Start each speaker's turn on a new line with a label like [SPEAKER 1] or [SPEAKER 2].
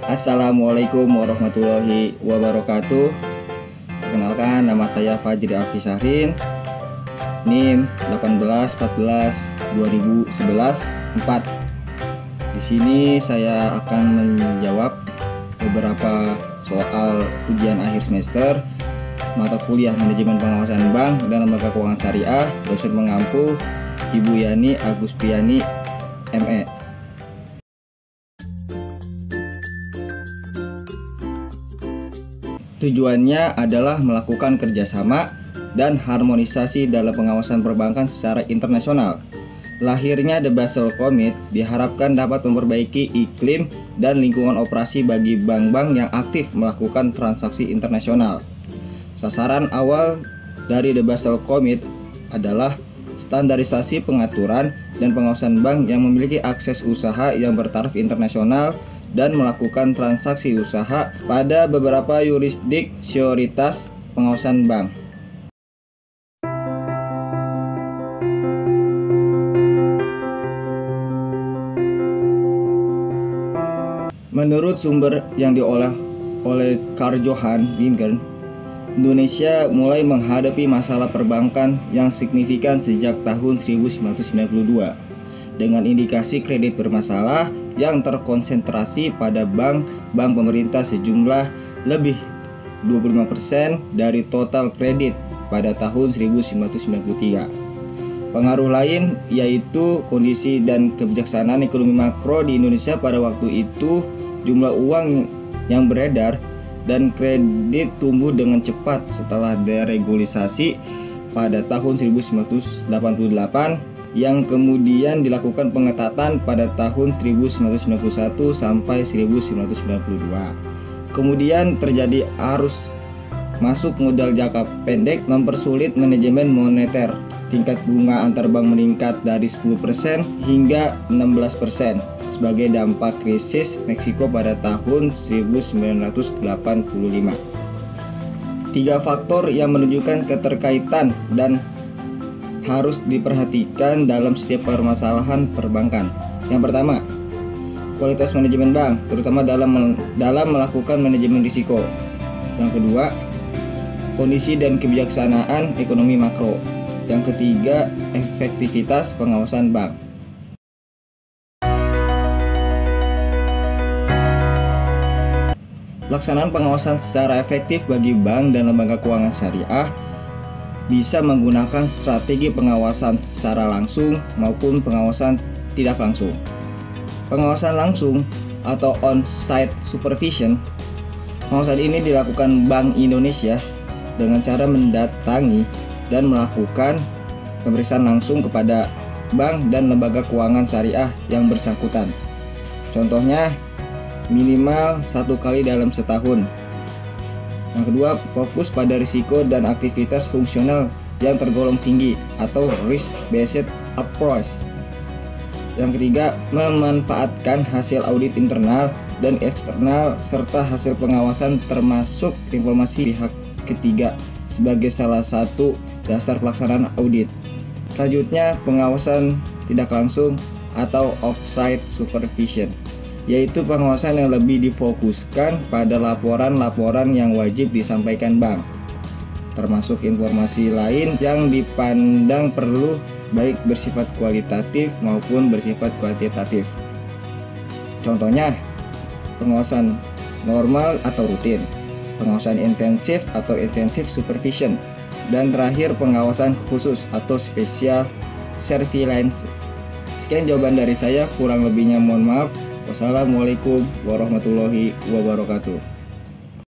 [SPEAKER 1] Assalamualaikum warahmatullahi wabarakatuh. Perkenalkan, nama saya Fajri Alfi Syahrin, NIM 1814-2011 4. Di sini saya akan menjawab beberapa soal ujian akhir semester mata kuliah Manajemen Pengawasan Bank dan Lembaga Keuangan Syariah. Dosen mengampu Ibu Yani Agustiani, ME. Tujuannya adalah melakukan kerjasama dan harmonisasi dalam pengawasan perbankan secara internasional. Lahirnya The Basel Committee diharapkan dapat memperbaiki iklim dan lingkungan operasi bagi bank-bank yang aktif melakukan transaksi internasional. Sasaran awal dari The Basel Committee adalah standarisasi pengaturan dan pengawasan bank yang memiliki akses usaha yang bertaraf internasional dan melakukan transaksi usaha pada beberapa yurisdiksioritas pengawasan bank. Menurut sumber yang diolah oleh Karl-Johan Wingren, Indonesia mulai menghadapi masalah perbankan yang signifikan sejak tahun 1992 dengan indikasi kredit bermasalah yang terkonsentrasi pada bank-bank pemerintah sejumlah lebih 25% dari total kredit pada tahun 1993. Pengaruh lain yaitu kondisi dan kebijaksanaan ekonomi makro di Indonesia pada waktu itu, jumlah uang yang beredar dan kredit tumbuh dengan cepat setelah deregulasi pada tahun 1988 yang kemudian dilakukan pengetatan pada tahun 1991 sampai 1992. Kemudian terjadi arus masuk modal jangka pendek mempersulit manajemen moneter. Tingkat bunga antar bank meningkat dari 10% hingga 16% sebagai dampak krisis Meksiko pada tahun 1985. 3 faktor yang menunjukkan keterkaitan dan harus diperhatikan dalam setiap permasalahan perbankan. Yang pertama, kualitas manajemen bank, terutama dalam melakukan manajemen risiko. Yang kedua, kondisi dan kebijaksanaan ekonomi makro. Yang ketiga, efektivitas pengawasan bank. Pelaksanaan pengawasan secara efektif bagi bank dan lembaga keuangan syariah bisa menggunakan strategi pengawasan secara langsung maupun pengawasan tidak langsung. Pengawasan langsung atau on-site supervision, pengawasan ini dilakukan Bank Indonesia dengan cara mendatangi dan melakukan pemeriksaan langsung kepada bank dan lembaga keuangan syariah yang bersangkutan. Contohnya, minimal 1 kali dalam setahun. Yang kedua, fokus pada risiko dan aktivitas fungsional yang tergolong tinggi atau risk-based approach. Yang ketiga, memanfaatkan hasil audit internal dan eksternal serta hasil pengawasan termasuk informasi pihak ketiga sebagai salah satu dasar pelaksanaan audit. Selanjutnya, pengawasan tidak langsung atau off-site supervision, yaitu pengawasan yang lebih difokuskan pada laporan-laporan yang wajib disampaikan bank, termasuk informasi lain yang dipandang perlu baik bersifat kualitatif maupun bersifat kuantitatif. Contohnya, pengawasan normal atau rutin, pengawasan intensif atau intensive supervision, dan terakhir pengawasan khusus atau special surveillance. Sekian jawaban dari saya, kurang lebihnya mohon maaf. Wassalamualaikum warahmatullahi wabarakatuh.